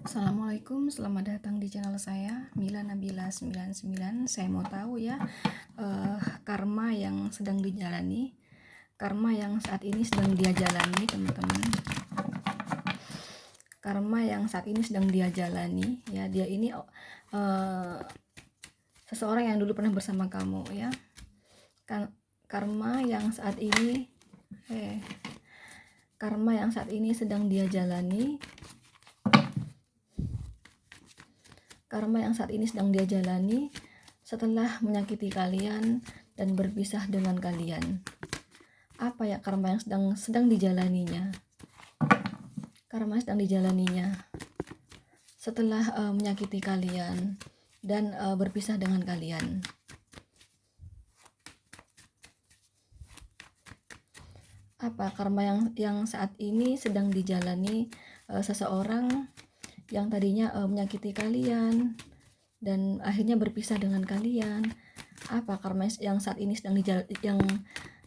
Assalamualaikum, selamat datang di channel saya Mila Nabila 99. Saya mau tahu ya, karma yang sedang dijalani, karma yang saat ini sedang dia jalani, teman-teman. Karma yang saat ini sedang dia jalani, ya, dia ini seseorang yang dulu pernah bersama kamu, ya. Karma yang saat ini, karma yang saat ini sedang dia jalani. Karma yang saat ini sedang dia jalani setelah menyakiti kalian dan berpisah dengan kalian. Apa ya karma yang sedang dijalaninya? Karma yang sedang dijalaninya setelah menyakiti kalian dan berpisah dengan kalian. Apa karma yang saat ini sedang dijalani seseorang yang tadinya menyakiti kalian dan akhirnya berpisah dengan kalian? Apa karma yang saat ini sedang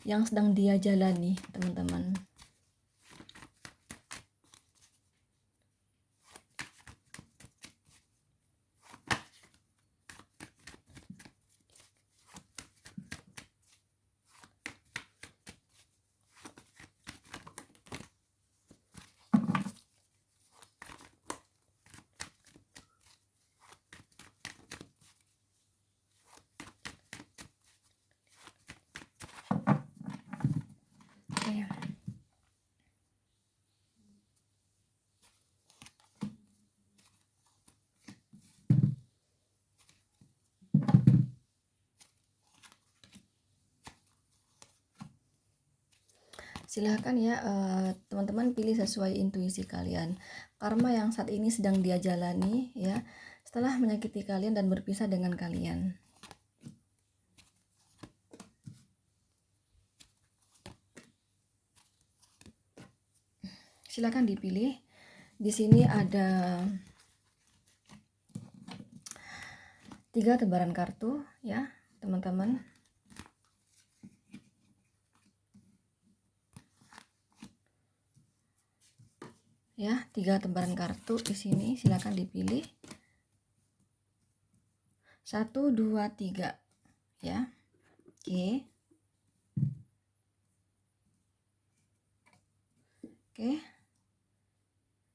yang sedang dia jalani, teman-teman? Silahkan ya teman-teman pilih sesuai intuisi kalian. Karma yang saat ini sedang dia jalani ya setelah menyakiti kalian dan berpisah dengan kalian. Silahkan dipilih. Di sini ada 3 tebaran kartu ya teman-teman. Ya, 3 lembaran kartu di sini, silakan dipilih. 1, 2, 3 ya. Oke. Oke.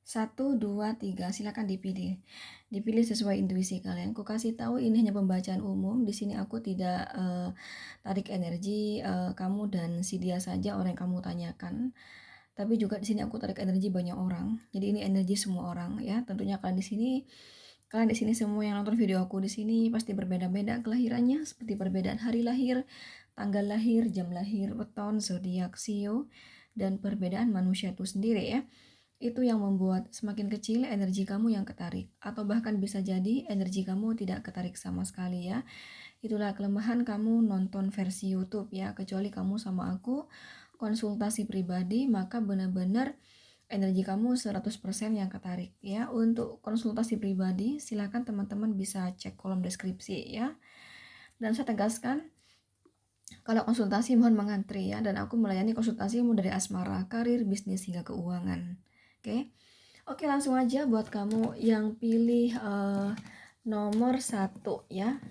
1, 2, 3 silakan dipilih. Dipilih sesuai intuisi kalian. Aku kasih tahu ini hanya pembacaan umum. Di sini aku tidak tarik energi kamu dan si dia saja orang yang kamu tanyakan. Tapi juga di sini aku tarik energi banyak orang. Jadi ini energi semua orang ya. Tentunya kalian di sini semua yang nonton video aku di sini pasti berbeda-beda kelahirannya, seperti perbedaan hari lahir, tanggal lahir, jam lahir, weton, zodiak, sio, dan perbedaan manusia itu sendiri ya. Itu yang membuat semakin kecil energi kamu yang ketarik, atau bahkan bisa jadi energi kamu tidak ketarik sama sekali ya. Itulah kelemahan kamu nonton versi YouTube ya, kecuali kamu sama aku konsultasi pribadi, maka benar-benar energi kamu 100% yang ketarik ya. Untuk konsultasi pribadi silakan teman-teman bisa cek kolom deskripsi ya. Dan saya tegaskan, kalau konsultasi mohon mengantri ya, dan aku melayani konsultasimu dari asmara, karir, bisnis hingga keuangan. Oke, langsung aja buat kamu yang pilih nomor 1 ya.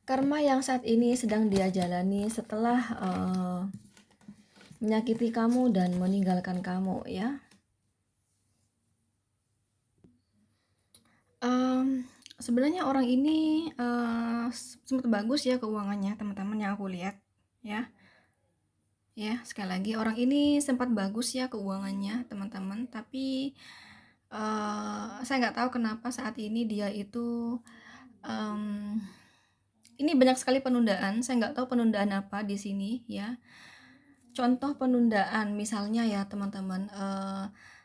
Karma yang saat ini sedang dia jalani setelah menyakiti kamu dan meninggalkan kamu ya. Sebenarnya orang ini sempat bagus ya keuangannya, teman-teman yang aku lihat ya. Ya, sekali lagi orang ini sempat bagus ya keuangannya, teman-teman. Tapi saya nggak tahu kenapa saat ini dia itu ini banyak sekali penundaan. Saya nggak tahu penundaan apa di sini ya. Contoh penundaan misalnya ya teman-teman,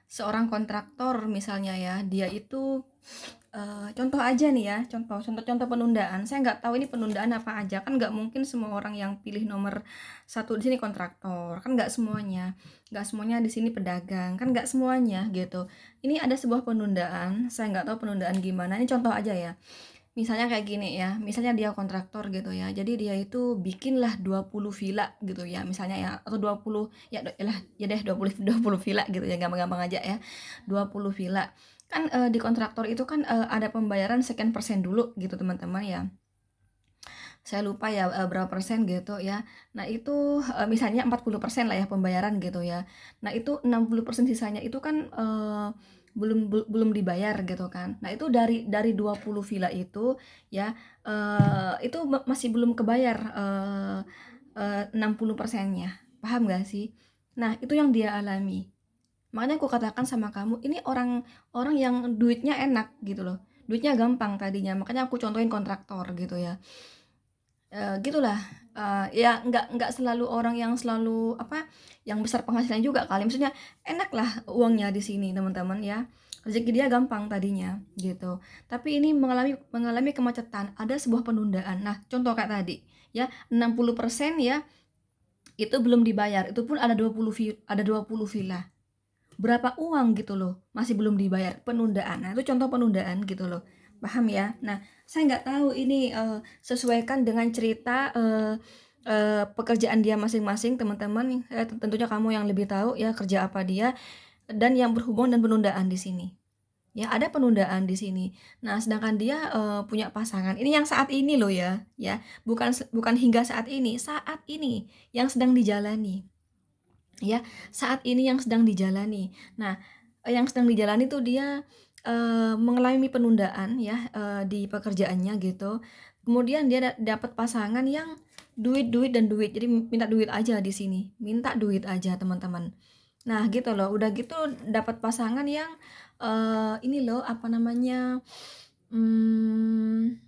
seorang kontraktor misalnya ya, dia itu contoh aja nih ya, contoh penundaan. Saya nggak tahu ini penundaan apa aja, kan nggak mungkin semua orang yang pilih nomor 1 di sini kontraktor, kan nggak semuanya di sini pedagang, kan nggak semuanya gitu. Ini ada sebuah penundaan, saya nggak tahu penundaan gimana. Ini contoh aja ya. misalnya kayak gini ya, misalnya dia kontraktor gitu ya, jadi dia itu bikinlah 20 villa gitu ya, misalnya ya, atau 20, ya lah, ya deh 20 20 villa gitu ya, gampang-gampang aja ya, 20 villa. Kan di kontraktor itu kan ada pembayaran sekian persen dulu gitu teman-teman ya. Saya lupa ya berapa persen gitu ya. Nah itu misalnya 40% lah ya pembayaran gitu ya. Nah itu 60% sisanya itu kan belum dibayar gitu kan. Nah itu dari 20 villa itu ya, itu masih belum kebayar 60%-nya. Paham gak sih? Nah itu yang dia alami. Makanya aku katakan sama kamu, ini orang orang yang duitnya enak gitu loh. Duitnya gampang tadinya. Makanya aku contohin kontraktor gitu ya. Gitulah, ya nggak selalu orang yang selalu apa, yang besar penghasilan juga kali, maksudnya enak lah uangnya di sini teman-teman ya, rezeki dia gampang tadinya gitu. Tapi ini mengalami mengalami kemacetan, ada sebuah penundaan. Nah contoh kayak tadi ya, 60% ya itu belum dibayar, itu pun ada 20 villa. Berapa uang gitu loh, masih belum dibayar, penundaan. Nah itu contoh penundaan gitu loh, paham ya. Nah saya nggak tahu ini sesuaikan dengan cerita pekerjaan dia masing-masing teman-teman. Tentunya kamu yang lebih tahu ya kerja apa dia, dan yang berhubungan dan penundaan di sini ya, ada penundaan di sini. Nah sedangkan dia punya pasangan ini yang saat ini loh ya, ya bukan hingga saat ini yang sedang dijalani ya, saat ini yang sedang dijalani. Nah, yang sedang dijalani tuh dia mengalami penundaan ya di pekerjaannya gitu. Kemudian dia dapat pasangan yang duit duit dan duit, jadi minta duit aja di sini, minta duit aja teman-teman. Nah gitu loh, udah gitu dapat pasangan yang ini loh apa namanya, hmm,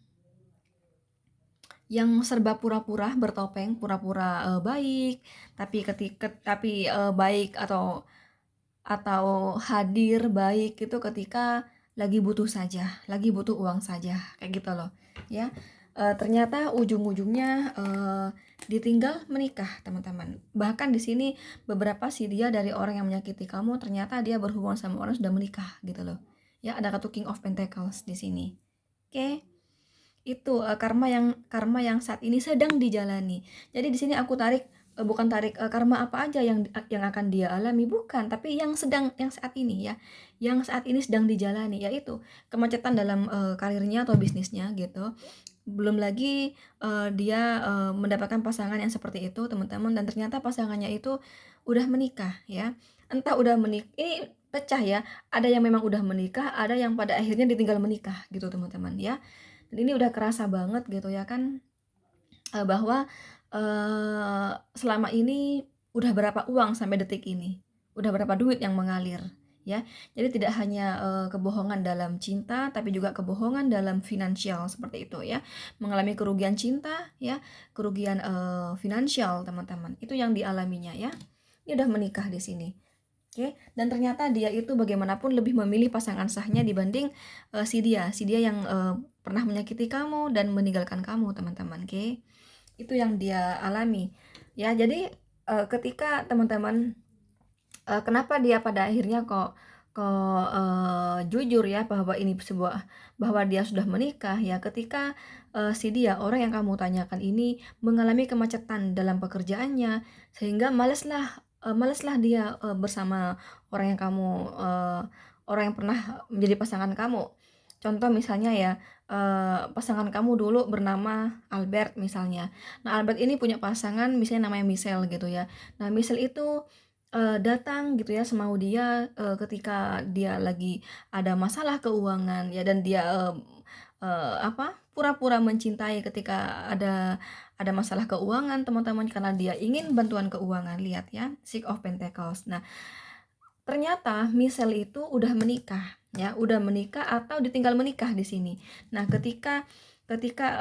yang serba pura-pura bertopeng, pura-pura baik, tapi baik atau hadir baik itu ketika lagi butuh saja, lagi butuh uang saja, kayak gitu loh ya. Ternyata ujung-ujungnya ditinggal menikah teman-teman. Bahkan di sini beberapa sih dia dari orang yang menyakiti kamu, ternyata dia berhubungan sama orang sudah menikah gitu loh ya. Ada kartu King of Pentacles di sini. Oke, itu karma yang saat ini sedang dijalani. Jadi di sini aku tarik bukan tarik karma apa aja yang akan dia alami, bukan, tapi yang saat ini ya, yang saat ini sedang dijalani, yaitu kemacetan dalam karirnya atau bisnisnya gitu. Belum lagi dia mendapatkan pasangan yang seperti itu teman-teman, dan ternyata pasangannya itu udah menikah ya. Entah udah menikah, ini pecah ya, ada yang memang udah menikah, ada yang pada akhirnya ditinggal menikah gitu teman-teman ya. Dan ini udah kerasa banget gitu ya kan, bahwa selama ini udah berapa uang sampai detik ini, udah berapa duit yang mengalir ya. Jadi tidak hanya kebohongan dalam cinta, tapi juga kebohongan dalam finansial seperti itu ya. Mengalami kerugian cinta ya, kerugian finansial teman-teman. Itu yang dialaminya ya. Ini udah menikah di sini. Oke, dan ternyata dia itu bagaimanapun lebih memilih pasangan sahnya dibanding si dia yang pernah menyakiti kamu dan meninggalkan kamu, teman-teman. Oke, itu yang dia alami. Ya, jadi ketika teman-teman kenapa dia pada akhirnya kok jujur ya bahwa ini sebuah, bahwa dia sudah menikah ya, ketika si dia orang yang kamu tanyakan ini mengalami kemacetan dalam pekerjaannya, sehingga maleslah dia bersama orang yang kamu orang yang pernah menjadi pasangan kamu. Contoh misalnya ya, pasangan kamu dulu bernama Albert misalnya. Nah Albert ini punya pasangan misalnya namanya Michelle gitu ya. Nah Michelle itu datang gitu ya semau dia ketika dia lagi ada masalah keuangan ya, dan dia apa, pura-pura mencintai ketika ada masalah keuangan teman-teman, karena dia ingin bantuan keuangan. Lihat ya, Six of Pentacles. Nah ternyata Michelle itu udah menikah ya, udah menikah atau ditinggal menikah di sini. Nah ketika ketika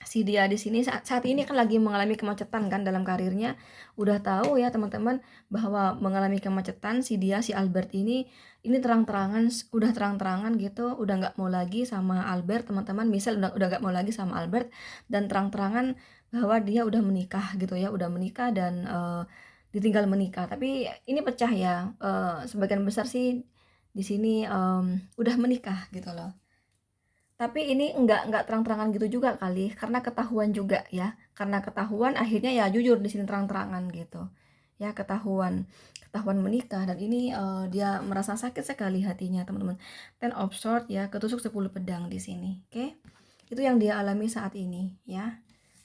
si dia di sini saat ini kan lagi mengalami kemacetan kan dalam karirnya. Udah tahu ya teman-teman bahwa mengalami kemacetan, si Albert ini terang-terangan gitu, udah nggak mau lagi sama Albert teman-teman. Misal udah nggak mau lagi sama Albert, dan terang-terangan bahwa dia udah menikah gitu ya, udah menikah dan ditinggal menikah. Tapi ini pecah ya, sebagian besar sih di sini udah menikah gitu loh. Tapi ini enggak terang-terangan gitu juga kali, karena ketahuan juga ya. Karena ketahuan akhirnya ya jujur di sini terang-terangan gitu. Ya ketahuan, ketahuan menikah dan ini dia merasa sakit sekali hatinya, teman-teman. Ten of Swords ya, ketusuk 10 pedang di sini. Oke. Itu yang dia alami saat ini ya.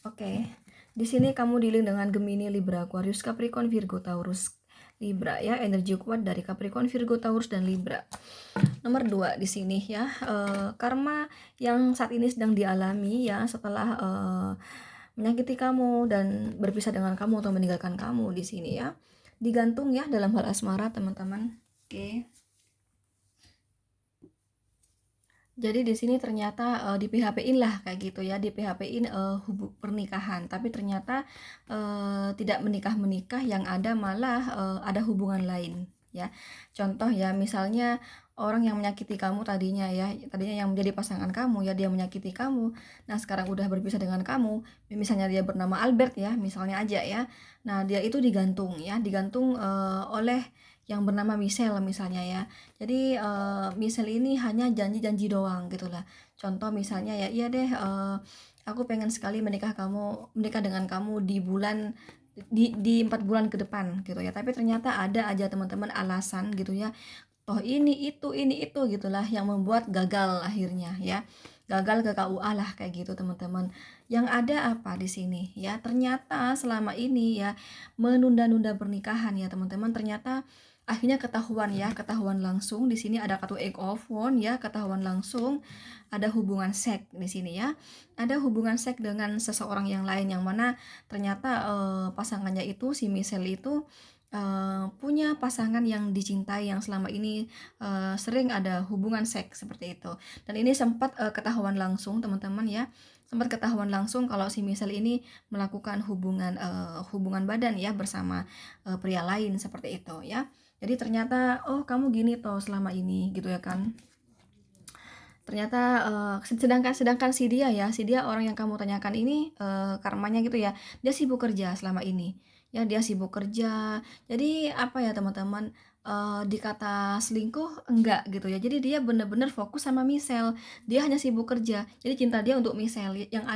Oke. Di sini kamu dealing dengan Gemini, Libra, Aquarius, Capricorn, Virgo, Taurus, Libra ya, energi kuat dari Capricorn, Virgo, Taurus dan Libra. Nomor 2 di sini ya, karma yang saat ini sedang dialami ya setelah menyakiti kamu dan berpisah dengan kamu atau meninggalkan kamu di sini ya. Digantung ya dalam hal asmara, teman-teman. Oke. Jadi di sini ternyata di PHP-in lah kayak gitu ya, di PHP-in pernikahan, tapi ternyata tidak menikah-menikah, yang ada malah ada hubungan lain ya. Contoh ya, misalnya orang yang menyakiti kamu tadinya ya, tadinya yang menjadi pasangan kamu ya, dia menyakiti kamu. Nah, sekarang udah berpisah dengan kamu, misalnya dia bernama Albert ya, misalnya aja ya. Nah, dia itu digantung ya, digantung oleh yang bernama Michelle misalnya ya. Jadi misal ini hanya janji-janji doang gitulah. Contoh misalnya ya, iya deh, aku pengen sekali menikah dengan kamu di bulan di 4 bulan ke depan gitu ya. Tapi ternyata ada aja teman-teman alasan gitu ya. Toh ini itu gitulah yang membuat gagal akhirnya ya. Gagal ke KUA lah kayak gitu teman-teman. Yang ada apa di sini ya? Ternyata selama ini ya menunda-nunda pernikahan ya teman-teman. Ternyata akhirnya ketahuan langsung di sini ada kartu Eight of Wands ya, ketahuan langsung ada hubungan seks di sini ya. Ada hubungan seks dengan seseorang yang lain, yang mana ternyata pasangannya itu si Michelle itu punya pasangan yang dicintai, yang selama ini sering ada hubungan seks seperti itu. Dan ini sempat ketahuan langsung teman-teman ya. Sempat ketahuan langsung kalau si Michelle ini melakukan hubungan badan ya bersama pria lain seperti itu ya. Jadi ternyata oh kamu gini toh selama ini gitu ya kan. Ternyata sedangkan si dia orang yang kamu tanyakan ini karmanya gitu ya. Dia sibuk kerja selama ini. Ya dia sibuk kerja. Jadi apa ya teman-teman, dikata selingkuh enggak gitu ya. Jadi dia bener-bener fokus sama Michelle. Dia hanya sibuk kerja. Jadi cinta dia untuk Michelle. Yang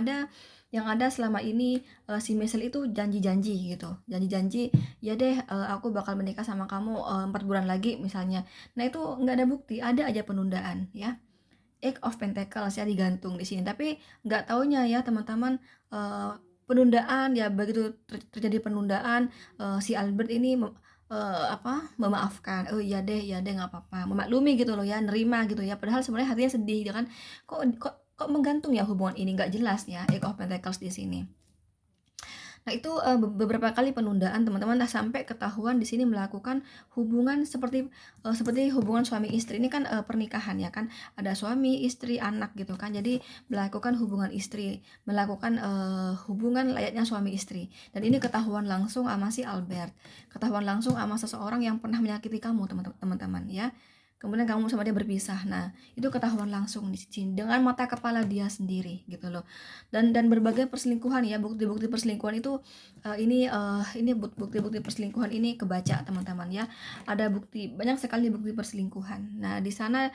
ada selama ini si Michelle itu janji-janji gitu. Janji-janji, ya deh aku bakal menikah sama kamu 4 bulan lagi misalnya. Nah, itu nggak ada bukti, ada aja penundaan ya. Eight of Pentacles ya digantung di sini. Tapi nggak taunya ya teman-teman, penundaan ya, begitu terjadi penundaan, si Albert ini memaafkan, "Oh iya deh nggak apa-apa," memaklumi gitu loh ya, nerima gitu ya. Padahal sebenarnya hatinya sedih ya kan, kok kok kok menggantung ya hubungan ini, nggak jelas ya Eight of Pentacles di sini. Nah itu beberapa kali penundaan teman-teman, nah sampai ketahuan di sini melakukan hubungan seperti hubungan suami istri. Ini kan pernikahan ya kan, ada suami, istri, anak gitu kan. Jadi melakukan hubungan istri, melakukan hubungan layaknya suami istri. Dan ini ketahuan langsung sama si Albert, ketahuan langsung sama seseorang yang pernah menyakiti kamu teman-teman ya. Kemudian kamu sama dia berpisah. Nah, itu ketahuan langsung di sini dengan mata kepala dia sendiri gitu loh. Dan berbagai perselingkuhan ya, bukti-bukti perselingkuhan itu ini bukti-bukti perselingkuhan ini kebaca teman-teman ya. Ada banyak sekali bukti perselingkuhan. Nah, di sana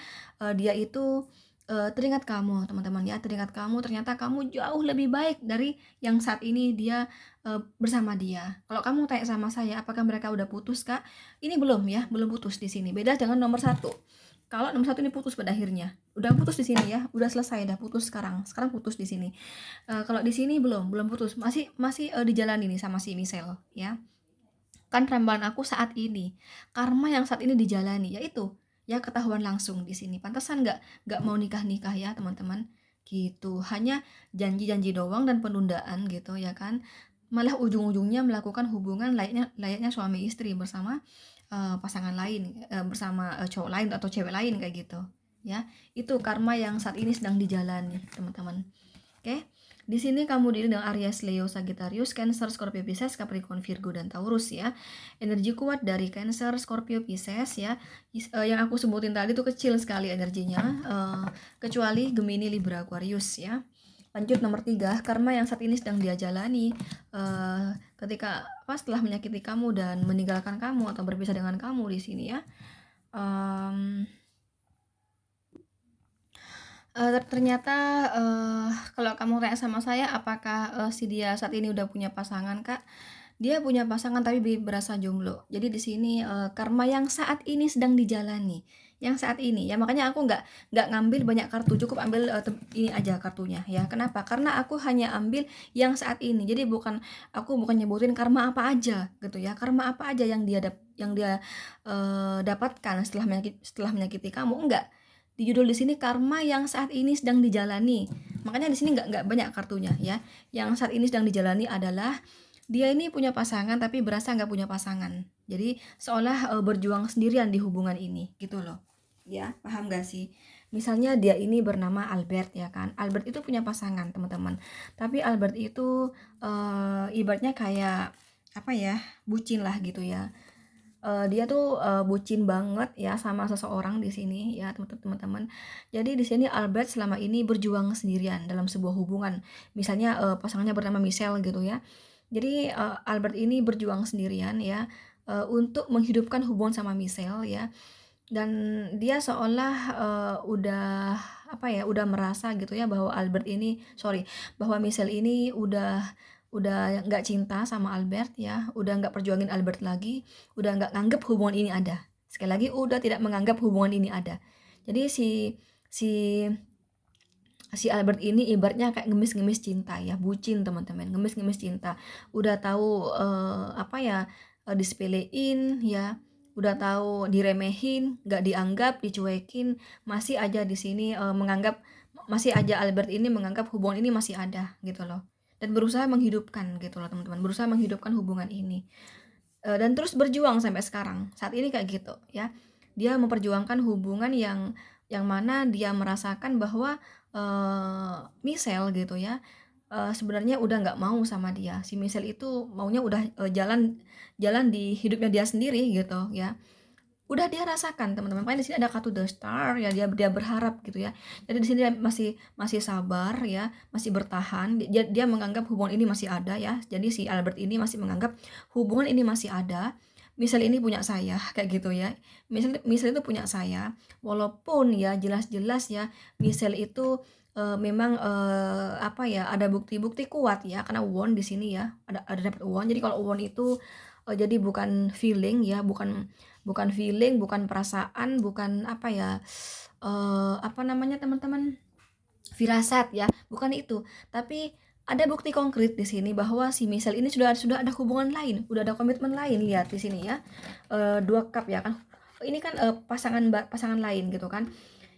dia itu teringat kamu teman-teman ya, teringat kamu, ternyata kamu jauh lebih baik dari yang saat ini dia bersama dia. Kalau kamu tanya sama saya, apakah mereka udah putus kak? Ini belum ya, belum putus di sini. Beda dengan nomor 1. Kalau nomor 1 ini putus pada akhirnya, udah putus di sini ya, udah selesai, udah putus sekarang putus di sini. Kalau di sini belum putus, masih dijalani nih sama si Michelle ya. Kan ramalan aku saat ini, karma yang saat ini dijalani yaitu ya ketahuan langsung di sini. Pantesan nggak mau nikah ya teman-teman, gitu. Hanya janji-janji doang dan penundaan gitu ya kan. Malah ujung-ujungnya melakukan hubungan layaknya suami istri bersama pasangan lain, bersama cowok lain atau cewek lain kayak gitu ya. Itu karma yang saat ini sedang dijalani teman-teman. Oke. Di sini kamu diri dengan Aries, Leo, Sagittarius, Cancer, Scorpio, Pisces, Capricorn, Virgo, dan Taurus ya. Energi kuat dari Cancer, Scorpio, Pisces ya. Yang aku sebutin tadi tuh kecil sekali energinya, kecuali Gemini, Libra, Aquarius ya. Lanjut nomor 3, karma yang saat ini sedang dia jalani ketika setelah menyakiti kamu dan meninggalkan kamu atau berpisah dengan kamu di sini ya. Ternyata, kalau kamu tanya sama saya apakah, si dia saat ini udah punya pasangan, Kak, dia punya pasangan tapi berasa jomblo. Jadi di sini, karma yang saat ini sedang dijalani, yang saat ini ya, makanya aku nggak ngambil banyak kartu, cukup ambil, ini aja kartunya ya. Kenapa? Karena aku hanya ambil yang saat ini. Jadi aku bukan nyebutin karma apa aja gitu ya, karma apa aja yang dia, dapatkan setelah menyakiti kamu, enggak. Di judul di sini karma yang saat ini sedang dijalani. Makanya di sini nggak banyak kartunya ya. Yang saat ini sedang dijalani adalah dia ini punya pasangan tapi berasa nggak punya pasangan. Jadi seolah berjuang sendirian di hubungan ini gitu loh. Ya, paham gak sih? Misalnya dia ini bernama Albert ya kan. Albert itu punya pasangan, teman-teman. Tapi Albert itu ibaratnya kayak apa ya? Bucin lah gitu ya. Dia tuh, bucin banget ya sama seseorang di sini ya teman-teman. Jadi di sini Albert selama ini berjuang sendirian dalam sebuah hubungan. Misalnya, pasangannya bernama Michelle gitu ya. Jadi, Albert ini berjuang sendirian ya, untuk menghidupkan hubungan sama Michelle ya, dan dia seolah, udah apa ya, udah merasa gitu ya bahwa bahwa Michelle ini udah nggak cinta sama Albert ya, udah nggak perjuangin Albert lagi, udah nggak nganggep hubungan ini ada. Sekali lagi udah tidak menganggap hubungan ini ada. Jadi si si Albert ini ibaratnya kayak ngemis-ngemis cinta ya, bucin teman-teman, ngemis-ngemis cinta. Udah tahu, apa ya, disepelein ya, udah tahu diremehin, nggak dianggap, dicuekin, masih aja di sini, masih aja Albert ini menganggap hubungan ini masih ada gitu loh. Dan berusaha menghidupkan gitu loh teman-teman, berusaha menghidupkan hubungan ini. Dan terus berjuang sampai sekarang. Saat ini kayak gitu ya. Dia memperjuangkan hubungan yang mana dia merasakan bahwa, Michelle gitu ya, sebenarnya udah nggak mau sama dia. Si Michelle itu maunya udah, jalan jalan di hidupnya dia sendiri gitu ya. Udah dia rasakan teman-teman, makanya di sini ada kartu The Star ya, dia berharap gitu ya. Jadi di sini dia masih masih sabar ya, masih bertahan, dia menganggap hubungan ini masih ada ya. Jadi si Albert ini masih menganggap hubungan ini masih ada, Michelle ini punya saya, kayak gitu ya. Michelle itu punya saya, walaupun ya jelas-jelas ya Michelle itu, memang, apa ya, ada bukti-bukti kuat ya, karena won di sini ya, ada dapat won. Jadi kalau won itu, jadi bukan feeling ya, bukan bukan feeling, bukan perasaan, bukan apa ya, apa namanya teman-teman, firasat ya, bukan itu. Tapi ada bukti konkret di sini bahwa si Michelle ini sudah ada hubungan lain, udah ada komitmen lain. Lihat di sini ya, 2 cup ya kan. Ini kan, pasangan lain gitu kan.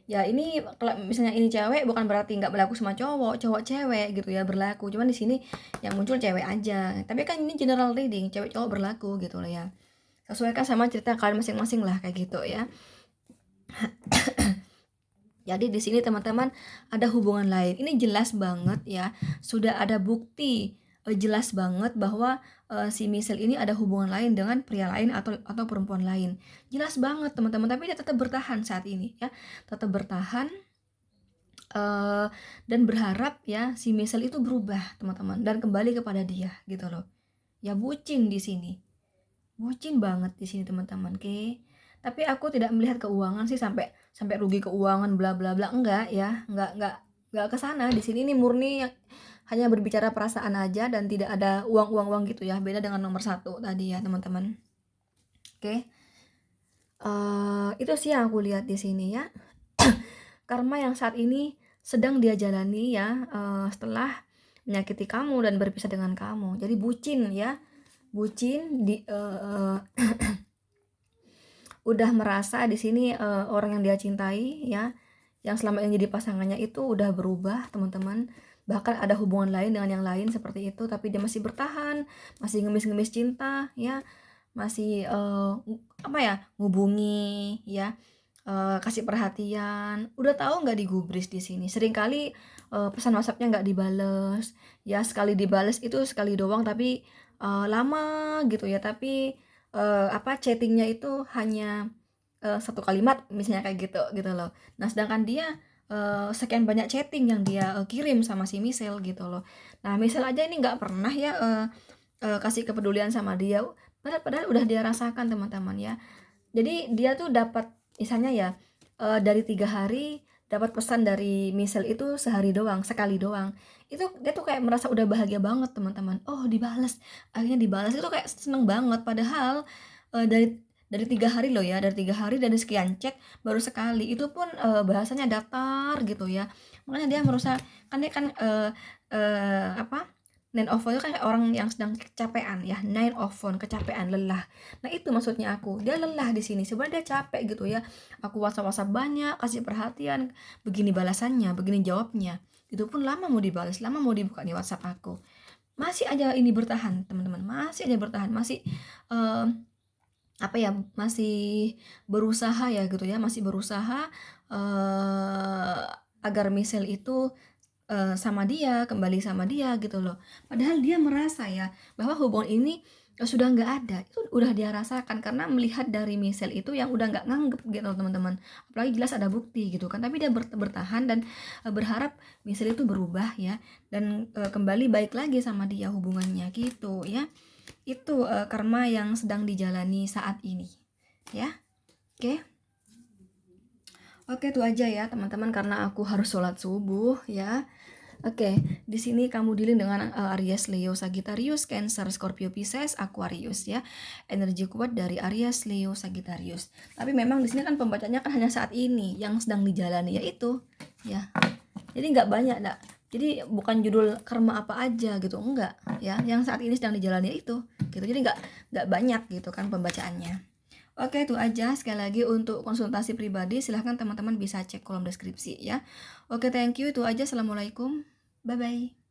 Ya ini kalau misalnya ini cewek bukan berarti nggak berlaku sama cowok, cowok cewek gitu ya berlaku. Cuman di sini yang muncul cewek aja. Tapi kan ini general reading, cewek cowok berlaku gitu loh ya. Sesuaikan sama cerita kalian masing-masing lah kayak gitu ya. Jadi di sini teman-teman ada hubungan lain. Ini jelas banget ya. Sudah ada bukti, jelas banget bahwa, si Michelle ini ada hubungan lain dengan pria lain atau perempuan lain. Jelas banget teman-teman, tapi dia tetap bertahan saat ini ya. Tetap bertahan, dan berharap ya si Michelle itu berubah teman-teman dan kembali kepada dia gitu loh. Ya bucin di sini. Bucin banget di sini teman-teman, oke. Tapi aku tidak melihat keuangan sih sampai sampai rugi keuangan bla bla bla, enggak ya, enggak ke sana. Di sini ini murni hanya berbicara perasaan aja dan tidak ada uang gitu ya. Beda dengan nomor satu tadi ya, teman-teman. Oke. Itu sih yang aku lihat di sini ya. Karma yang saat ini sedang dia jalani ya, setelah menyakiti kamu dan berpisah dengan kamu. Jadi bucin ya. Bucin udah merasa di sini, orang yang dia cintai ya, yang selama ini jadi pasangannya itu udah berubah teman-teman, bahkan ada hubungan lain dengan yang lain seperti itu, tapi dia masih bertahan, masih ngemis-ngemis cinta ya, masih, apa ya, ngubungi ya, kasih perhatian, udah tahu nggak digubris di sini, seringkali, pesan WhatsApp-nya nggak dibales ya, sekali dibales itu sekali doang tapi, lama gitu ya, tapi apa, chatting-nya itu hanya, 1 kalimat misalnya kayak gitu, gitu loh. Nah sedangkan dia, sekian banyak chatting yang dia, kirim sama si Michelle gitu loh. Nah Michelle aja ini nggak pernah ya, kasih kepedulian sama dia, padahal padahal udah dia rasakan teman-teman ya. Jadi dia tuh dapat misalnya ya, dari 3 hari dapat pesan dari misal itu sehari doang, sekali doang, itu dia tuh kayak merasa udah bahagia banget teman-teman. Oh dibales, akhirnya dibales itu kayak seneng banget. Padahal dari 3 hari loh ya, dari 3 hari, dari sekian chat baru sekali, itu pun bahasanya datar gitu ya. Makanya dia merasa, kan dia kan apa, nine of phone itu kan orang yang sedang kecapean ya, nine of phone, kecapean, lelah. Nah itu maksudnya aku, dia lelah di sini, sebenarnya dia capek gitu ya. Aku WhatsApp banyak, kasih perhatian, begini balasannya, begini jawabnya, itu pun lama mau dibalas, lama mau dibuka nih WhatsApp aku, masih aja ini bertahan teman-teman, masih aja bertahan, masih eh, apa ya, masih berusaha ya gitu ya, masih berusaha eh, agar misal itu sama dia, kembali sama dia gitu loh. Padahal dia merasa ya bahwa hubungan ini sudah nggak ada. Itu udah dia rasakan karena melihat dari misal itu yang udah nggak nganggep gitu teman-teman. Apalagi jelas ada bukti gitu kan. Tapi dia bertahan dan berharap misal itu berubah ya, dan kembali baik lagi sama dia hubungannya gitu ya. Itu karma yang sedang dijalani saat ini ya. Oke. Oke, itu aja ya teman-teman, karena aku harus sholat subuh ya. Oke, di sini kamu dealing dengan Aries, Leo, Sagittarius, Cancer, Scorpio, Pisces, Aquarius ya. Energi kuat dari Aries, Leo, Sagittarius. Tapi memang di sini kan pembacanya kan hanya saat ini yang sedang dijalani yaitu ya. Jadi nggak banyak, enggak. Jadi bukan judul karma apa aja gitu, enggak ya. Yang saat ini sedang dijalani itu gitu. Jadi nggak banyak gitu kan pembacaannya. Oke, itu aja. Sekali lagi untuk konsultasi pribadi silahkan teman-teman bisa cek kolom deskripsi ya. Oke, thank you. Itu aja. Assalamualaikum. Bye-bye.